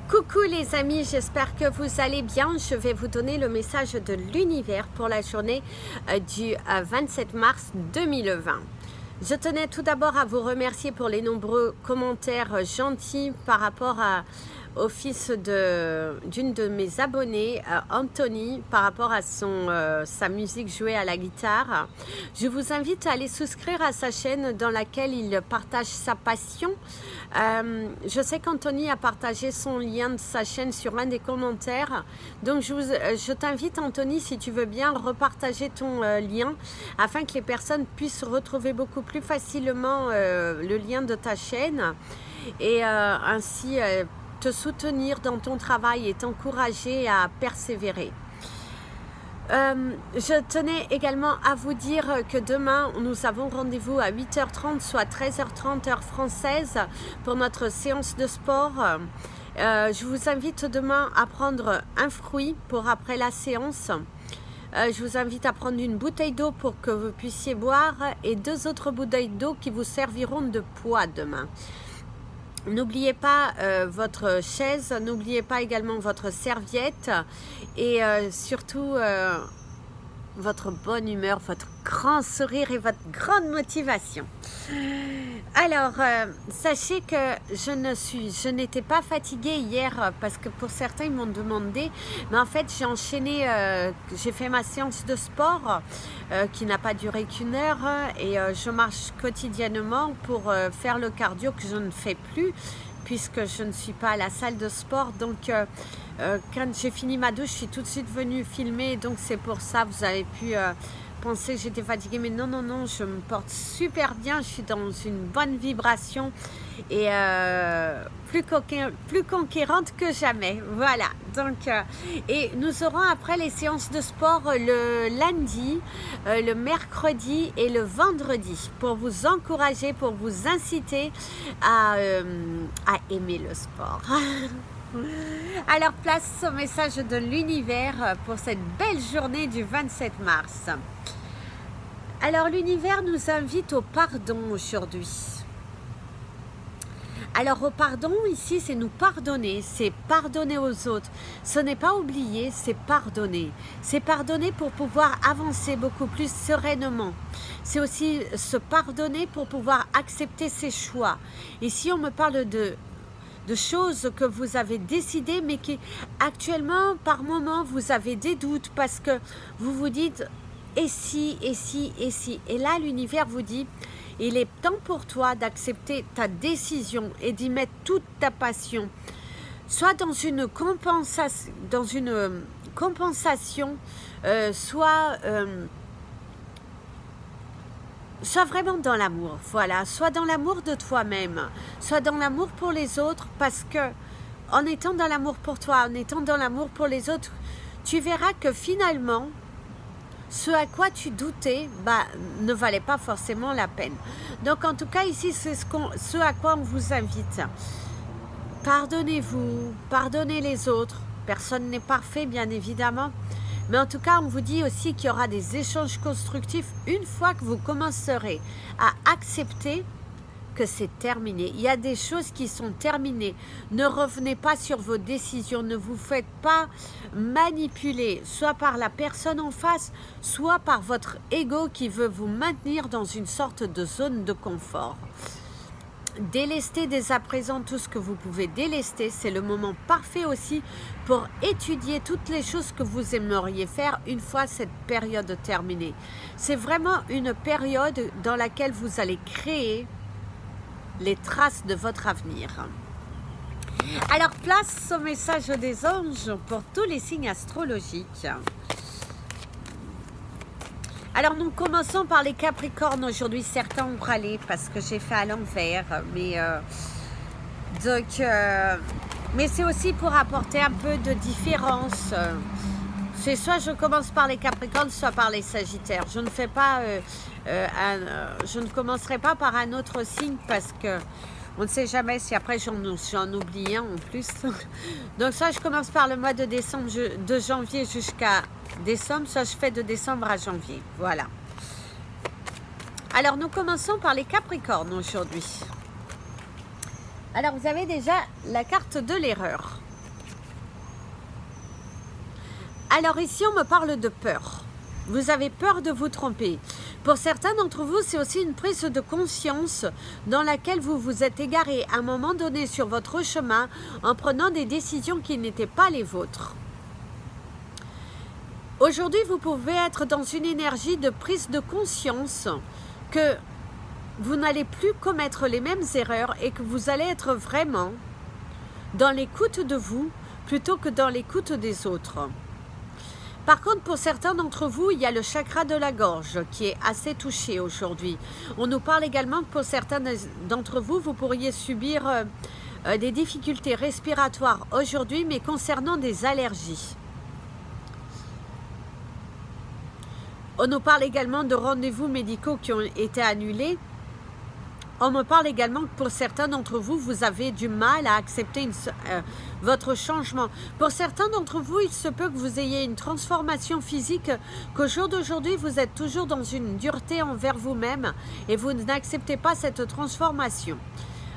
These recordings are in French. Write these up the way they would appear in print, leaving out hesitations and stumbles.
Coucou les amis, j'espère que vous allez bien. Je vais vous donner le message de l'univers pour la journée du 27 mars 2020. Je tenais tout d'abord à vous remercier pour les nombreux commentaires gentils par rapport au fils d'une de mes abonnées, Anthony, par rapport à sa musique jouée à la guitare. Je vous invite à aller souscrire à sa chaîne dans laquelle il partage sa passion. Je sais qu'Anthony a partagé son lien de sa chaîne sur un des commentaires. Donc je t'invite, Anthony, si tu veux bien, repartager ton lien afin que les personnes puissent retrouver beaucoup plus facilement le lien de ta chaîne et ainsi te soutenir dans ton travail et t'encourager à persévérer. Je tenais également à vous dire que demain, nous avons rendez-vous à 8h30, soit 13h30 heure française pour notre séance de sport. Je vous invite demain à prendre un fruit pour après la séance. Je vous invite à prendre une bouteille d'eau pour que vous puissiez boire et 2 autres bouteilles d'eau qui vous serviront de poids demain. N'oubliez pas votre chaise, n'oubliez pas également votre serviette et surtout votre bonne humeur, votre grand sourire et votre grande motivation. Alors, sachez que je n'étais pas fatiguée hier parce que pour certains ils m'ont demandé, mais en fait j'ai enchaîné, j'ai fait ma séance de sport qui n'a pas duré qu'1 heure et je marche quotidiennement pour faire le cardio que je ne fais plus puisque je ne suis pas à la salle de sport. Donc quand j'ai fini ma douche, je suis tout de suite venue filmer, donc c'est pour ça vous avez pu penser que j'étais fatiguée, mais non, non, non, je me porte super bien, je suis dans une bonne vibration et plus conquérante que jamais, voilà. Donc, et nous aurons après les séances de sport le lundi, le mercredi et le vendredi pour vous encourager, pour vous inciter à aimer le sport. Alors place au message de l'univers pour cette belle journée du 27 mars. Alors l'univers nous invite au pardon aujourd'hui. Alors au pardon ici c'est nous pardonner, c'est pardonner aux autres. Ce n'est pas oublier, c'est pardonner. C'est pardonner pour pouvoir avancer beaucoup plus sereinement. C'est aussi se pardonner pour pouvoir accepter ses choix. Ici on me parle de choses que vous avez décidées mais qui actuellement par moment vous avez des doutes parce que vous vous dites et si, et si, et si. Et là l'univers vous dit il est temps pour toi d'accepter ta décision et d'y mettre toute ta passion, soit dans une compensation, soit vraiment dans l'amour, voilà, soit dans l'amour de toi-même, soit dans l'amour pour les autres, parce que en étant dans l'amour pour toi, en étant dans l'amour pour les autres, tu verras que finalement, ce à quoi tu doutais, ne valait pas forcément la peine. Donc en tout cas ici, c'est ce à quoi on vous invite. Pardonnez-vous, pardonnez les autres. Personne n'est parfait, bien évidemment. Mais en tout cas, on vous dit aussi qu'il y aura des échanges constructifs une fois que vous commencerez à accepter que c'est terminé. Il y a des choses qui sont terminées. Ne revenez pas sur vos décisions. Ne vous faites pas manipuler, soit par la personne en face, soit par votre ego qui veut vous maintenir dans une sorte de zone de confort. Délestez dès à présent tout ce que vous pouvez délester. C'est le moment parfait aussi pour étudier toutes les choses que vous aimeriez faire une fois cette période terminée. C'est vraiment une période dans laquelle vous allez créer les traces de votre avenir. Alors place au message des anges pour tous les signes astrologiques. Alors nous commençons par les Capricornes aujourd'hui. Certains ont râlé parce que j'ai fait à l'envers, mais mais c'est aussi pour apporter un peu de différence. C'est soit je commence par les Capricornes, soit par les Sagittaires. Je ne fais pas, je ne commencerai pas par un autre signe parce que on ne sait jamais si après j'en oublie un en plus. Donc soit je commence par le mois de décembre, de janvier jusqu'à décembre, soit je fais de décembre à janvier. Voilà. Alors nous commençons par les Capricornes aujourd'hui. Alors vous avez déjà la carte de l'erreur. Alors ici, on me parle de peur. Vous avez peur de vous tromper. Pour certains d'entre vous, c'est aussi une prise de conscience dans laquelle vous vous êtes égaré à un moment donné sur votre chemin en prenant des décisions qui n'étaient pas les vôtres. Aujourd'hui, vous pouvez être dans une énergie de prise de conscience que vous n'allez plus commettre les mêmes erreurs et que vous allez être vraiment dans l'écoute de vous plutôt que dans l'écoute des autres. Par contre, pour certains d'entre vous, il y a le chakra de la gorge qui est assez touché aujourd'hui. On nous parle également que pour certains d'entre vous, vous pourriez subir des difficultés respiratoires aujourd'hui, mais concernant des allergies. On nous parle également de rendez-vous médicaux qui ont été annulés. On me parle également que pour certains d'entre vous, vous avez du mal à accepter votre changement. Pour certains d'entre vous, il se peut que vous ayez une transformation physique, qu'au jour d'aujourd'hui, vous êtes toujours dans une dureté envers vous-même et vous n'acceptez pas cette transformation.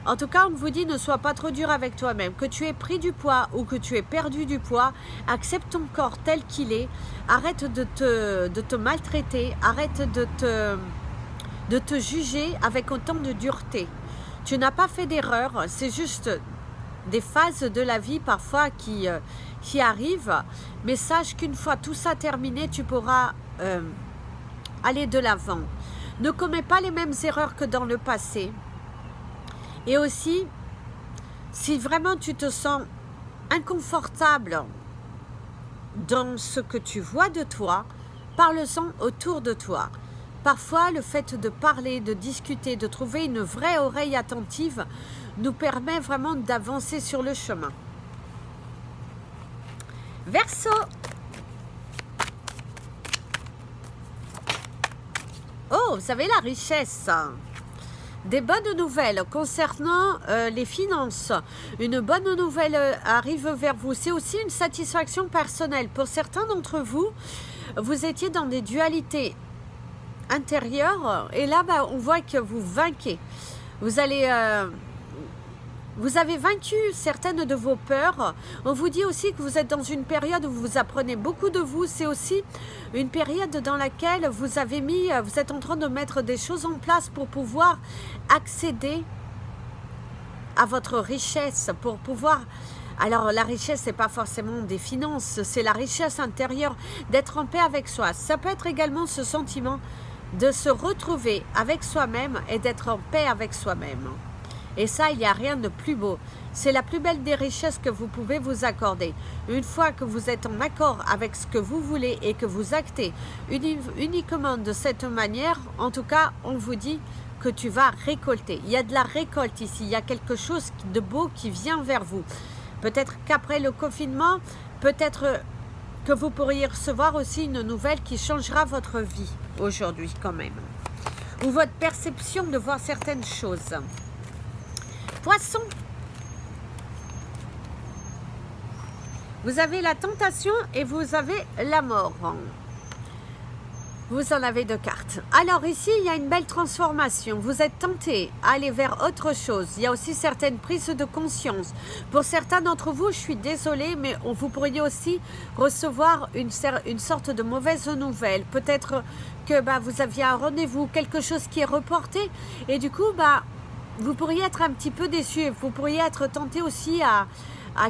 En tout cas, on vous dit ne sois pas trop dur avec toi-même. Que tu aies pris du poids ou que tu aies perdu du poids, accepte ton corps tel qu'il est. Arrête de te maltraiter, arrête de te juger avec autant de dureté. Tu n'as pas fait d'erreur, c'est juste des phases de la vie parfois qui arrivent. Mais sache qu'une fois tout ça terminé, tu pourras aller de l'avant. Ne commets pas les mêmes erreurs que dans le passé. Et aussi, si vraiment tu te sens inconfortable dans ce que tu vois de toi, parle-en autour de toi. Parfois, le fait de parler, de discuter, de trouver une vraie oreille attentive nous permet vraiment d'avancer sur le chemin. Verseau. Oh, vous avez la richesse. Des bonnes nouvelles concernant les finances. Une bonne nouvelle arrive vers vous. C'est aussi une satisfaction personnelle. Pour certains d'entre vous, vous étiez dans des dualités intérieures et là, on voit que vous vainquez. Vous avez vaincu certaines de vos peurs. On vous dit aussi que vous êtes dans une période où vous apprenez beaucoup de vous. C'est aussi une période dans laquelle vous êtes en train de mettre des choses en place pour pouvoir accéder à votre richesse, pour pouvoir... Alors la richesse, ce n'est pas forcément des finances, c'est la richesse intérieure, d'être en paix avec soi. Ça peut être également ce sentiment de se retrouver avec soi-même et d'être en paix avec soi-même. Et ça, il n'y a rien de plus beau. C'est la plus belle des richesses que vous pouvez vous accorder. Une fois que vous êtes en accord avec ce que vous voulez et que vous actez uniquement de cette manière, en tout cas, on vous dit que tu vas récolter. Il y a de la récolte ici. Il y a quelque chose de beau qui vient vers vous. Peut-être qu'après le confinement, peut-être que vous pourriez recevoir aussi une nouvelle qui changera votre vie aujourd'hui quand même. Ou votre perception de voir certaines choses. Poisson, vous avez la tentation et vous avez la mort. Vous en avez 2 cartes. Alors ici, il y a une belle transformation. Vous êtes tenté à aller vers autre chose. Il y a aussi certaines prises de conscience. Pour certains d'entre vous, je suis désolée, mais vous pourriez aussi recevoir une sorte de mauvaise nouvelle. Peut-être que vous aviez un rendez-vous, quelque chose qui est reporté. Et du coup, vous pourriez être un petit peu déçu. Vous pourriez être tenté aussi à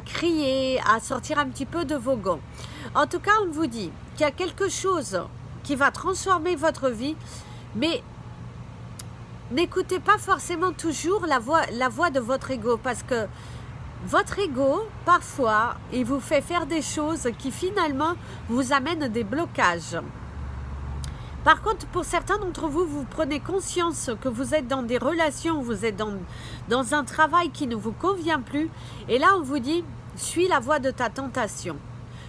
crier, à sortir un petit peu de vos gonds. En tout cas, on vous dit qu'il y a quelque chose qui va transformer votre vie, mais n'écoutez pas forcément toujours la voix de votre ego, parce que votre ego, parfois, il vous fait faire des choses qui finalement vous amènent des blocages. Par contre, pour certains d'entre vous, vous prenez conscience que vous êtes dans des relations, vous êtes dans un travail qui ne vous convient plus, et là on vous dit, suis la voie de ta tentation.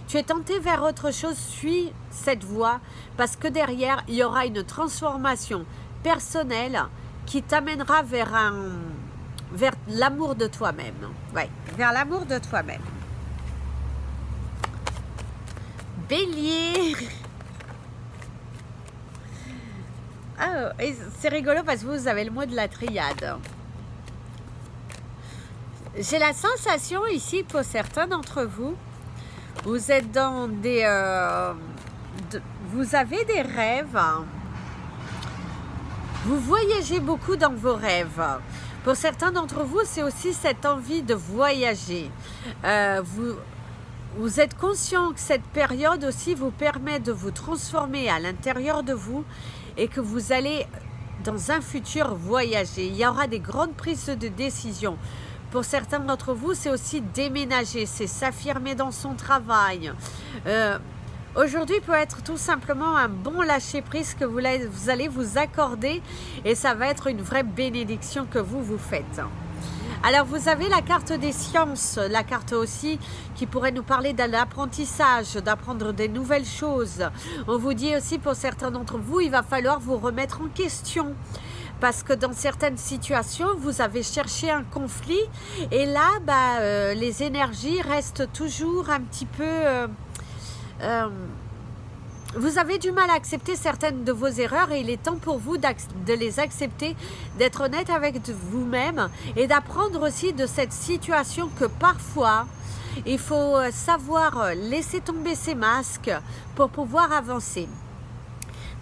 Tu es tenté vers autre chose, suis cette voie, parce que derrière, il y aura une transformation personnelle qui t'amènera vers l'amour de toi-même. Ouais, vers l'amour de toi-même. Bélier. Ah, c'est rigolo parce que vous avez le mot de la triade. J'ai la sensation ici, pour certains d'entre vous, Vous êtes dans des... vous avez des rêves. Vous voyagez beaucoup dans vos rêves. Pour certains d'entre vous, c'est aussi cette envie de voyager. Vous êtes conscient que cette période aussi vous permet de vous transformer à l'intérieur de vous et que vous allez dans un futur voyager. Il y aura des grandes prises de décision. Pour certains d'entre vous, c'est aussi déménager, c'est s'affirmer dans son travail. Aujourd'hui peut être tout simplement un bon lâcher-prise que vous allez vous accorder et ça va être une vraie bénédiction que vous faites. Alors vous avez la carte des sciences, la carte aussi qui pourrait nous parler de l'apprentissage, d'apprendre des nouvelles choses. On vous dit aussi pour certains d'entre vous, il va falloir vous remettre en question. Parce que dans certaines situations, vous avez cherché un conflit et là, les énergies restent toujours un petit peu... vous avez du mal à accepter certaines de vos erreurs et il est temps pour vous de les accepter, d'être honnête avec vous-même et d'apprendre aussi de cette situation que parfois, il faut savoir laisser tomber ses masques pour pouvoir avancer.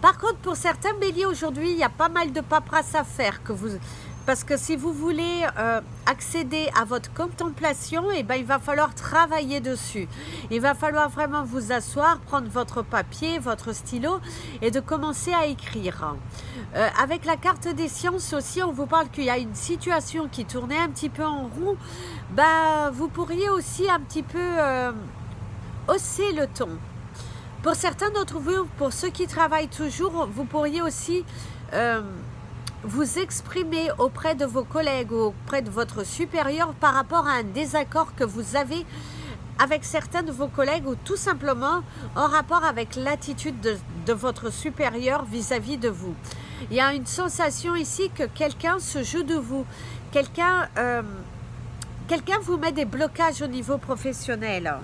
Par contre, pour certains béliers aujourd'hui, il y a pas mal de paperasse à faire. Parce que si vous voulez accéder à votre contemplation, eh ben, il va falloir travailler dessus. Il va falloir vraiment vous asseoir, prendre votre papier, votre stylo et de commencer à écrire. Avec la carte des sciences aussi, on vous parle qu'il y a une situation qui tournait un petit peu en rond. Vous pourriez aussi un petit peu hausser le ton. Pour certains d'entre vous, pour ceux qui travaillent toujours, vous pourriez aussi vous exprimer auprès de vos collègues ou auprès de votre supérieur par rapport à un désaccord que vous avez avec certains de vos collègues ou tout simplement en rapport avec l'attitude de votre supérieur vis-à-vis de vous. Il y a une sensation ici que quelqu'un se joue de vous, quelqu'un vous met des blocages au niveau professionnel.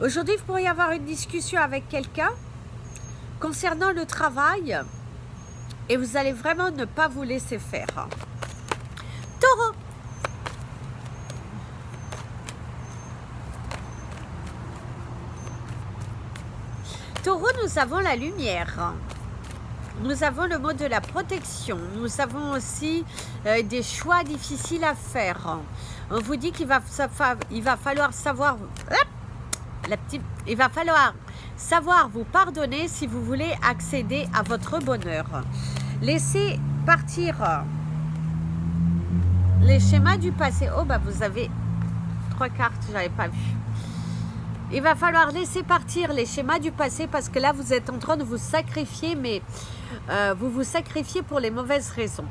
Aujourd'hui, vous pourriez avoir une discussion avec quelqu'un concernant le travail et vous allez vraiment ne pas vous laisser faire. Taureau. Taureau, nous avons la lumière. Nous avons le mot de la protection. Nous avons aussi des choix difficiles à faire. On vous dit qu'il va falloir savoir... Il va falloir savoir vous pardonner si vous voulez accéder à votre bonheur. Laissez partir les schémas du passé. Oh, vous avez 3 cartes, je n'avais pas vu. Il va falloir laisser partir les schémas du passé parce que là, vous êtes en train de vous sacrifier, mais vous vous sacrifiez pour les mauvaises raisons.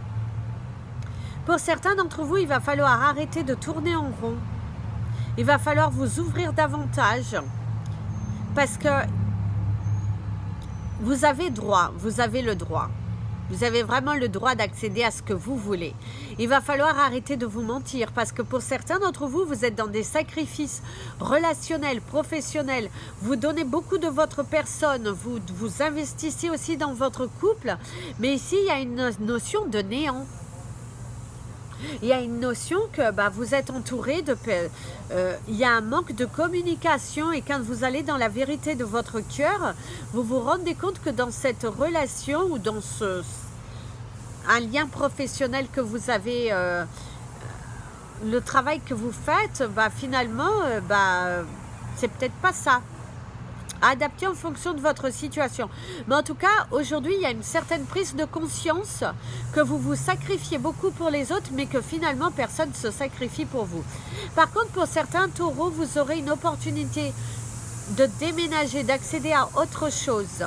Pour certains d'entre vous, il va falloir arrêter de tourner en rond. Il va falloir vous ouvrir davantage parce que vous avez droit, vous avez le droit. Vous avez vraiment le droit d'accéder à ce que vous voulez. Il va falloir arrêter de vous mentir parce que pour certains d'entre vous, vous êtes dans des sacrifices relationnels, professionnels. Vous donnez beaucoup de votre personne, vous investissez aussi dans votre couple. Mais ici, il y a une notion de néant. Il y a une notion que vous êtes entouré de... il y a un manque de communication et quand vous allez dans la vérité de votre cœur, vous vous rendez compte que dans cette relation ou dans un lien professionnel que vous avez, le travail que vous faites, finalement, c'est peut-être pas ça. Adapter en fonction de votre situation. Mais en tout cas, aujourd'hui, il y a une certaine prise de conscience que vous vous sacrifiez beaucoup pour les autres, mais que finalement, personne ne se sacrifie pour vous. Par contre, pour certains taureaux, vous aurez une opportunité de déménager, d'accéder à autre chose.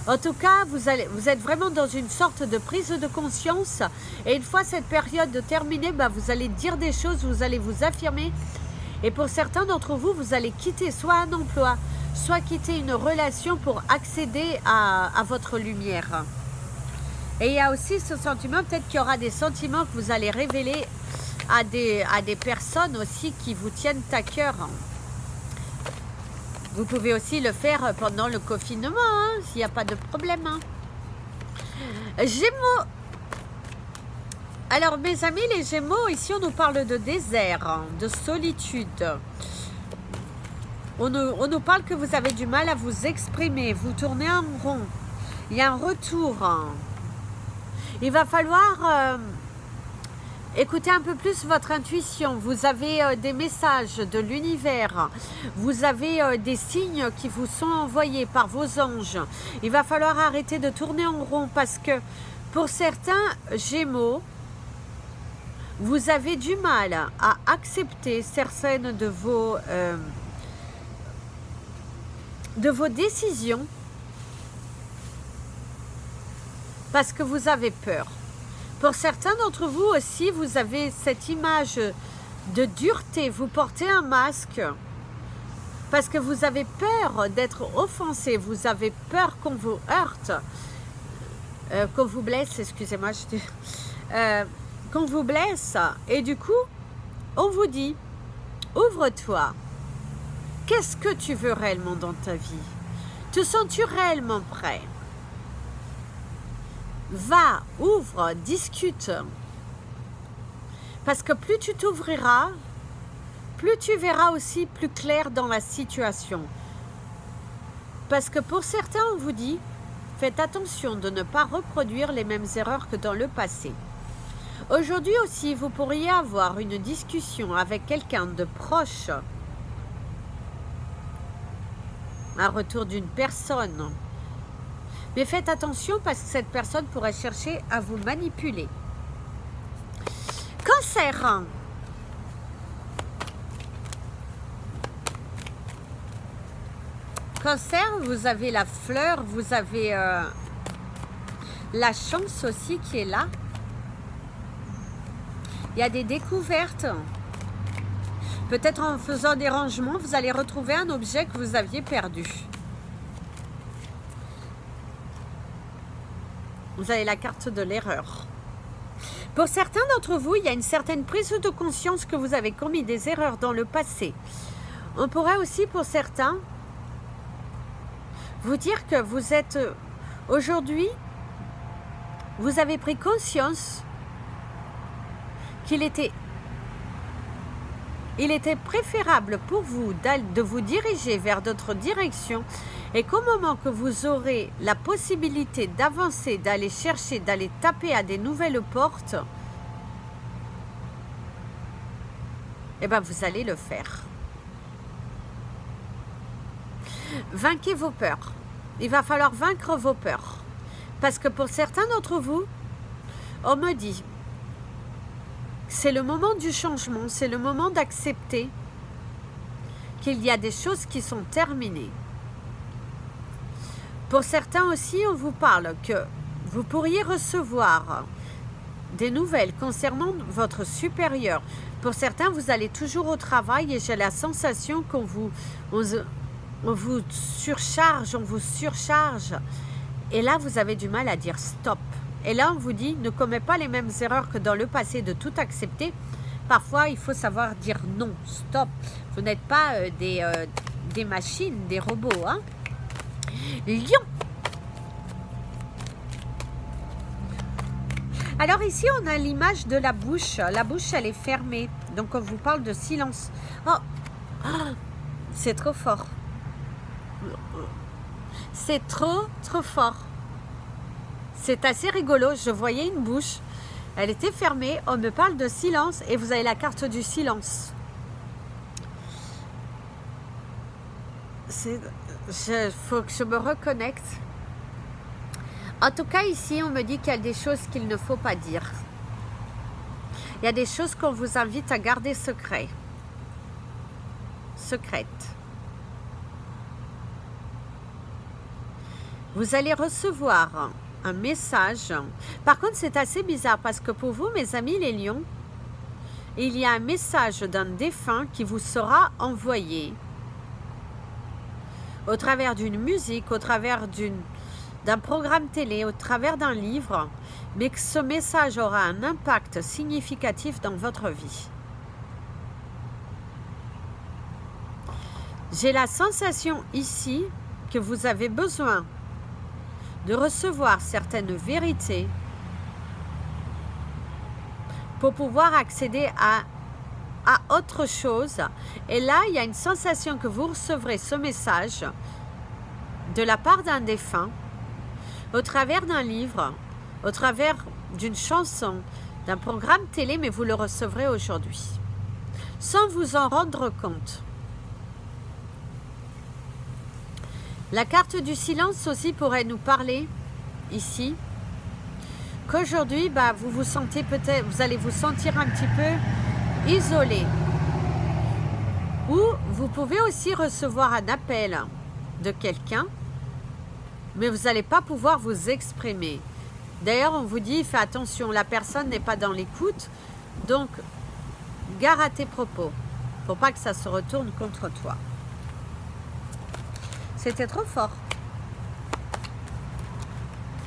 En tout cas, vous êtes vraiment dans une sorte de prise de conscience. Et une fois cette période terminée, vous allez dire des choses, vous allez vous affirmer. Et pour certains d'entre vous, vous allez quitter soit un emploi, soit quitter une relation pour accéder à votre lumière. Et il y a aussi ce sentiment, peut-être qu'il y aura des sentiments que vous allez révéler à des personnes aussi qui vous tiennent à cœur. Vous pouvez aussi le faire pendant le confinement, s'il n'y a pas de problème. Gémeaux. Alors mes amis, les Gémeaux, ici on nous parle de désert, de solitude. On nous parle que vous avez du mal à vous exprimer, vous tournez en rond. Il y a un retour. Il va falloir écouter un peu plus votre intuition. Vous avez des messages de l'univers. Vous avez des signes qui vous sont envoyés par vos anges. Il va falloir arrêter de tourner en rond parce que pour certains Gémeaux, vous avez du mal à accepter certaines de vos décisions parce que vous avez peur. Pour certains d'entre vous aussi, vous avez cette image de dureté. Vous portez un masque parce que vous avez peur d'être offensé. Vous avez peur qu'on vous heurte, qu'on vous blesse, excusez-moi, qu'on vous blesse. Et du coup, on vous dit, ouvre-toi. Qu'est-ce que tu veux réellement dans ta vie? Te sens-tu réellement prêt? Va, ouvre, discute. Parce que plus tu t'ouvriras, plus tu verras aussi plus clair dans la situation. Parce que pour certains, on vous dit, faites attention de ne pas reproduire les mêmes erreurs que dans le passé. Aujourd'hui aussi, vous pourriez avoir une discussion avec quelqu'un de proche, un retour d'une personne. Mais faites attention parce que cette personne pourrait chercher à vous manipuler. Cancer. Cancer, vous avez la fleur, vous avez la chance aussi qui est là. Il y a des découvertes. Peut-être en faisant des rangements, vous allez retrouver un objet que vous aviez perdu. Vous avez la carte de l'erreur. Pour certains d'entre vous, il y a une certaine prise de conscience que vous avez commis des erreurs dans le passé. On pourrait aussi, pour certains, vous dire que vous êtes aujourd'hui, vous avez pris conscience qu'il était préférable pour vous de vous diriger vers d'autres directions et qu'au moment que vous aurez la possibilité d'avancer, d'aller chercher, d'aller taper à des nouvelles portes, eh bien vous allez le faire. Vainquez vos peurs. Il va falloir vaincre vos peurs. Parce que pour certains d'entre vous, on me dit, c'est le moment du changement, c'est le moment d'accepter qu'il y a des choses qui sont terminées. Pour certains aussi, on vous parle que vous pourriez recevoir des nouvelles concernant votre supérieur. Pour certains, vous allez toujours au travail et j'ai la sensation qu'on vous surcharge, on vous surcharge. Et là, vous avez du mal à dire stop. Et là, on vous dit, ne commets pas les mêmes erreurs que dans le passé, de tout accepter. Parfois, il faut savoir dire non, stop. Vous n'êtes pas des machines, des robots. Hein? Lion. Alors ici, on a l'image de la bouche. La bouche, elle est fermée. Donc, on vous parle de silence. Oh, oh, c'est trop fort. C'est trop, trop fort. C'est assez rigolo. Je voyais une bouche. Elle était fermée. On me parle de silence et vous avez la carte du silence. Faut que je me reconnecte. En tout cas, ici, on me dit qu'il y a des choses qu'il ne faut pas dire. Il y a des choses qu'on vous invite à garder secrètes. Vous allez recevoir un message. Par contre, c'est assez bizarre parce que pour vous, mes amis les lions, il y a un message d'un défunt qui vous sera envoyé au travers d'une musique, au travers d'un programme télé, au travers d'un livre, mais que ce message aura un impact significatif dans votre vie. J'ai la sensation ici que vous avez besoin de recevoir certaines vérités pour pouvoir accéder à à autre chose. Et là, il y a une sensation que vous recevrez ce message de la part d'un défunt, au travers d'un livre, au travers d'une chanson, d'un programme télé, mais vous le recevrez aujourd'hui, sans vous en rendre compte. La carte du silence aussi pourrait nous parler ici, qu'aujourd'hui, vous vous sentez peut-être, vous allez vous sentir un petit peu isolé. Ou vous pouvez aussi recevoir un appel de quelqu'un, mais vous n'allez pas pouvoir vous exprimer. D'ailleurs, on vous dit, fais attention, la personne n'est pas dans l'écoute, donc gare à tes propos, pour pas que ça se retourne contre toi. C'était trop fort.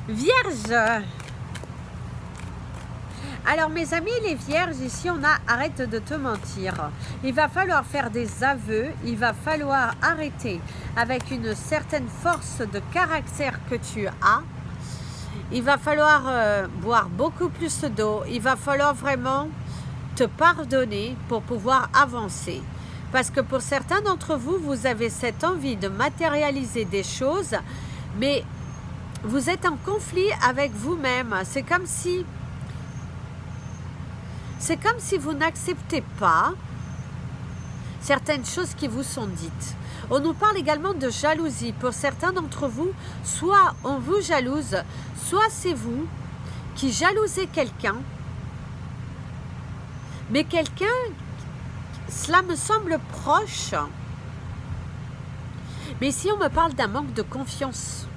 Vierge. Alors mes amis les vierges, ici on a arrête de te mentir. Il va falloir faire des aveux, il va falloir arrêter avec une certaine force de caractère que tu as. Il va falloir boire beaucoup plus d'eau, il va falloir vraiment te pardonner pour pouvoir avancer. Parce que pour certains d'entre vous, vous avez cette envie de matérialiser des choses, mais vous êtes en conflit avec vous-même. C'est comme si vous n'acceptez pas certaines choses qui vous sont dites. On nous parle également de jalousie. Pour certains d'entre vous, soit on vous jalouse, soit c'est vous qui jalousez quelqu'un, mais quelqu'un, cela me semble proche. Mais ici, on me parle d'un manque de confiance.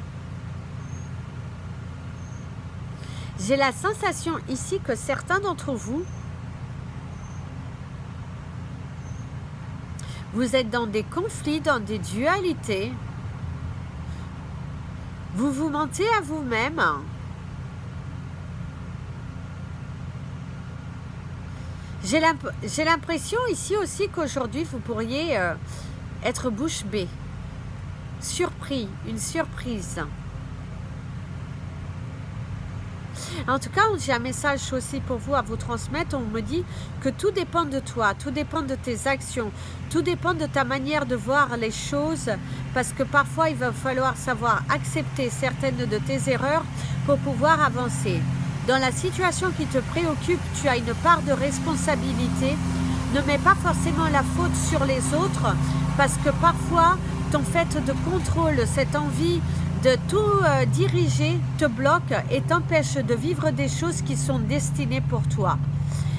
J'ai la sensation ici que certains d'entre vous, vous êtes dans des conflits, dans des dualités. Vous vous mentez à vous-même. J'ai l'impression ici aussi qu'aujourd'hui, vous pourriez être bouche bée. Surpris, une surprise. En tout cas, j'ai un message aussi pour vous à vous transmettre. On me dit que tout dépend de toi, tout dépend de tes actions, tout dépend de ta manière de voir les choses, parce que parfois, il va falloir savoir accepter certaines de tes erreurs pour pouvoir avancer. Dans la situation qui te préoccupe, tu as une part de responsabilité. Ne mets pas forcément la faute sur les autres, parce que parfois, ton fait de contrôle, cette envie de tout diriger te bloque et t'empêche de vivre des choses qui sont destinées pour toi.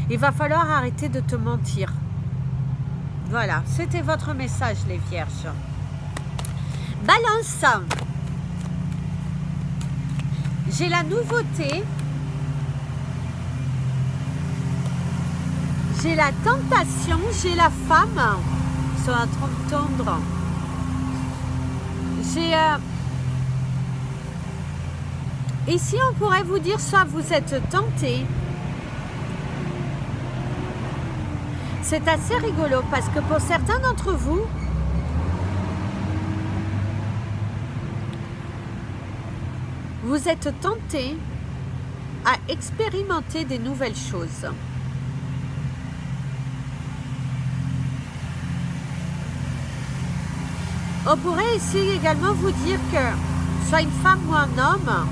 Il va falloir arrêter de te mentir. Voilà, c'était votre message les vierges. Balance. J'ai la nouveauté. J'ai la tentation, j'ai la femme. Ils sont en train de tendre. J'ai... Ici, on pourrait vous dire, soit vous êtes tenté. C'est assez rigolo parce que pour certains d'entre vous, vous êtes tenté à expérimenter des nouvelles choses. On pourrait ici également vous dire que, soit une femme ou un homme,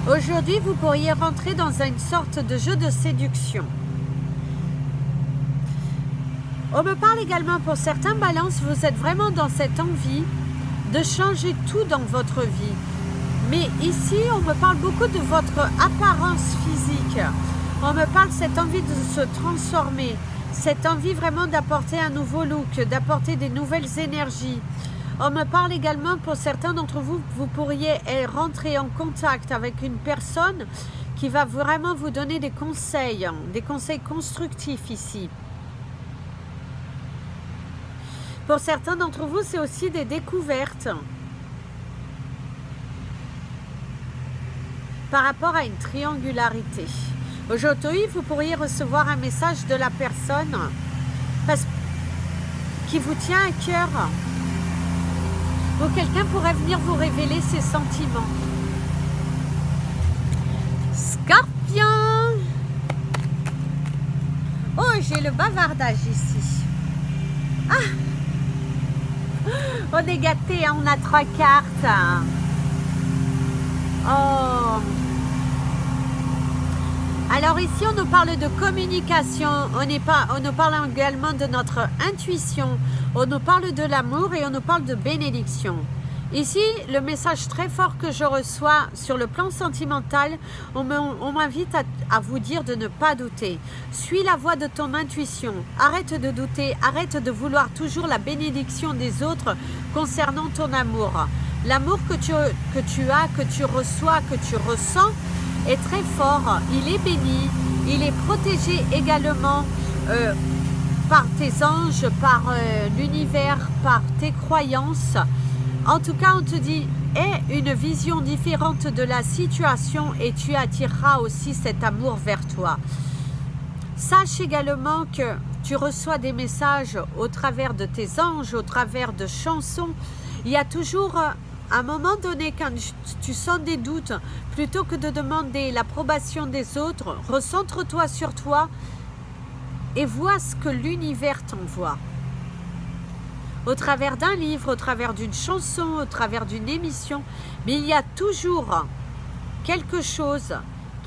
aujourd'hui, vous pourriez rentrer dans une sorte de jeu de séduction. On me parle également pour certains balances, vous êtes vraiment dans cette envie de changer tout dans votre vie. Mais ici, on me parle beaucoup de votre apparence physique. On me parle de cette envie de se transformer, cette envie vraiment d'apporter un nouveau look, d'apporter des nouvelles énergies. On me parle également, pour certains d'entre vous, vous pourriez rentrer en contact avec une personne qui va vraiment vous donner des conseils constructifs ici. Pour certains d'entre vous, c'est aussi des découvertes par rapport à une triangularité. Aujourd'hui, vous pourriez recevoir un message de la personne qui vous tient à cœur. Ou quelqu'un pourrait venir vous révéler ses sentiments. Scorpion. Oh, j'ai le bavardage ici. Ah, on est gâtés, hein, on a 3 cartes. Oh. Alors ici, on nous parle de communication, on nous parle également de notre intuition, on nous parle de l'amour et on nous parle de bénédiction. Ici, le message très fort que je reçois sur le plan sentimental, on m'invite à vous dire de ne pas douter. Suis la voie de ton intuition, arrête de douter, arrête de vouloir toujours la bénédiction des autres concernant ton amour. L'amour que tu as, que tu reçois, que tu ressens est très fort, il est béni, il est protégé également par tes anges, par l'univers, par tes croyances. En tout cas, on te dit, aie une vision différente de la situation et tu attireras aussi cet amour vers toi. Sache également que tu reçois des messages au travers de tes anges, au travers de chansons. Il y a toujours à un moment donné, quand tu sens des doutes, plutôt que de demander l'approbation des autres, recentre-toi sur toi et vois ce que l'univers t'envoie. Au travers d'un livre, au travers d'une chanson, au travers d'une émission, mais il y a toujours quelque chose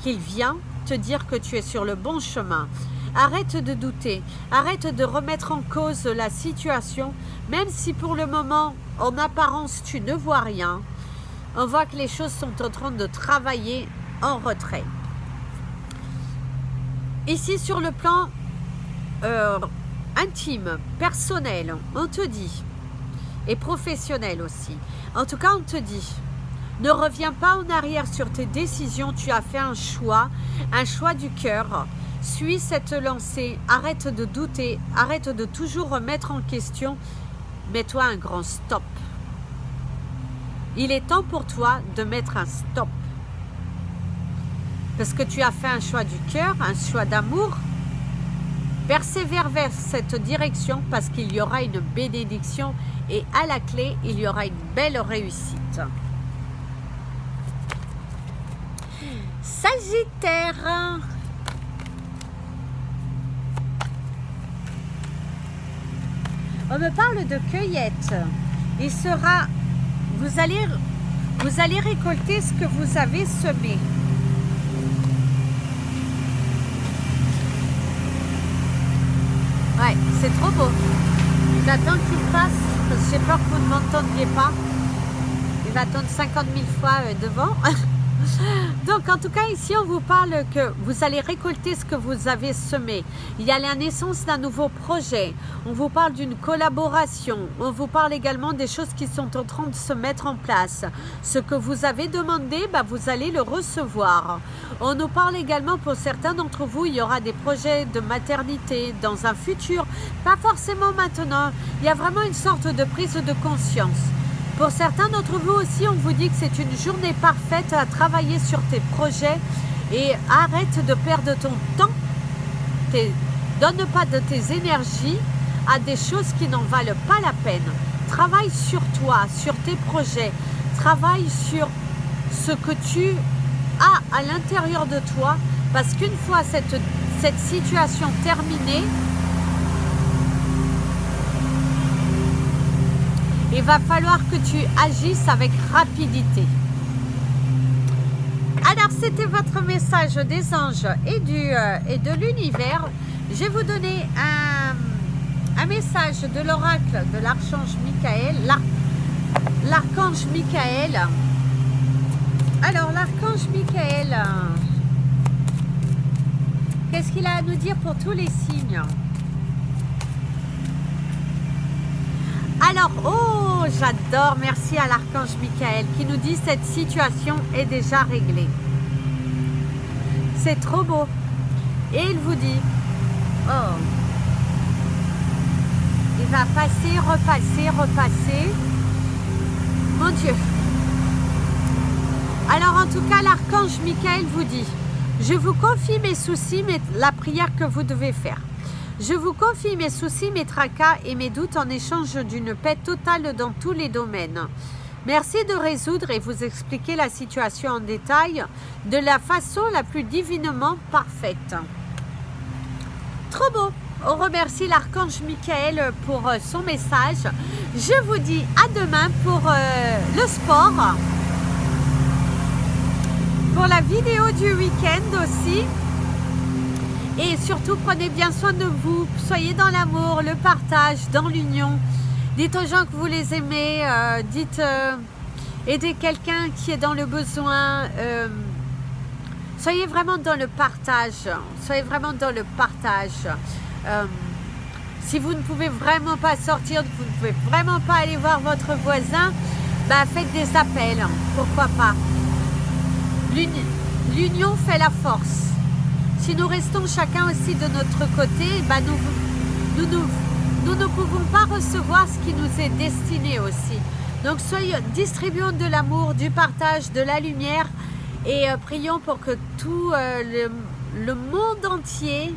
qui vient te dire que tu es sur le bon chemin. Arrête de douter, arrête de remettre en cause la situation, même si pour le moment, en apparence, tu ne vois rien. On voit que les choses sont en train de travailler en retrait. Ici, sur le plan intime, personnel, on te dit, et professionnel aussi, en tout cas on te dit, ne reviens pas en arrière sur tes décisions, tu as fait un choix du cœur, suis cette lancée, arrête de douter, arrête de toujours remettre en question, mets-toi un grand stop. Il est temps pour toi de mettre un stop, parce que tu as fait un choix du cœur, un choix d'amour. Persévère vers cette direction parce qu'il y aura une bénédiction et à la clé, il y aura une belle réussite. Sagittaire. On me parle de cueillette. Il sera, vous allez récolter ce que vous avez semé. Ouais, c'est trop beau. J'attends qu'il passe, parce que j'ai peur que vous ne m'entendiez pas. Il va attendre 50 000 fois devant. Donc, en tout cas, ici, on vous parle que vous allez récolter ce que vous avez semé. Il y a la naissance d'un nouveau projet. On vous parle d'une collaboration. On vous parle également des choses qui sont en train de se mettre en place. Ce que vous avez demandé, bah, vous allez le recevoir. On nous parle également, pour certains d'entre vous, il y aura des projets de maternité dans un futur. Pas forcément maintenant. Il y a vraiment une sorte de prise de conscience. Pour certains d'entre vous aussi, on vous dit que c'est une journée parfaite à travailler sur tes projets et arrête de perdre ton temps. Donne pas de tes énergies à des choses qui n'en valent pas la peine. Travaille sur toi, sur tes projets. Travaille sur ce que tu as à l'intérieur de toi parce qu'une fois cette situation terminée, il va falloir que tu agisses avec rapidité. Alors, c'était votre message des anges et de l'univers. Je vais vous donner un message de l'oracle de l'archange Michael. L'archange Michael. Alors, l'archange Michael, qu'est-ce qu'il a à nous dire pour tous les signes? Alors, oh, j'adore, merci à l'archange Michael qui nous dit cette situation est déjà réglée. C'est trop beau. Et il vous dit, oh, il va passer, repasser, repasser. Mon Dieu. Alors, en tout cas, l'archange Michael vous dit, je vous confie mes soucis, la prière que vous devez faire. Je vous confie mes soucis, mes tracas et mes doutes en échange d'une paix totale dans tous les domaines. Merci de résoudre et vous expliquer la situation en détail de la façon la plus divinement parfaite. Trop beau! On remercie l'archange Michael pour son message. Je vous dis à demain pour le sport. Pour la vidéo du week-end aussi. Et surtout, prenez bien soin de vous. Soyez dans l'amour, le partage, dans l'union. Dites aux gens que vous les aimez. Aidez quelqu'un qui est dans le besoin. Soyez vraiment dans le partage. Soyez vraiment dans le partage. Si vous ne pouvez vraiment pas sortir, vous ne pouvez vraiment pas aller voir votre voisin, bah faites des appels. Pourquoi pas? L'union fait la force. Si nous restons chacun aussi de notre côté, bah nous ne pouvons pas recevoir ce qui nous est destiné aussi. Donc distribuons de l'amour, du partage, de la lumière et prions pour que tout le monde entier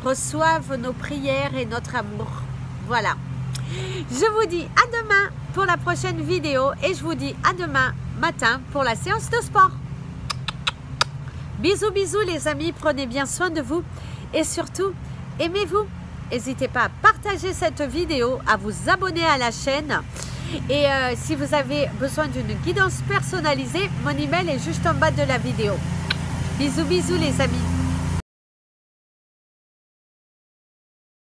reçoive nos prières et notre amour. Voilà. Je vous dis à demain pour la prochaine vidéo et je vous dis à demain matin pour la séance de sport. Bisous, bisous les amis, prenez bien soin de vous et surtout, aimez-vous. N'hésitez pas à partager cette vidéo, à vous abonner à la chaîne. Et si vous avez besoin d'une guidance personnalisée, mon email est juste en bas de la vidéo. Bisous, bisous les amis.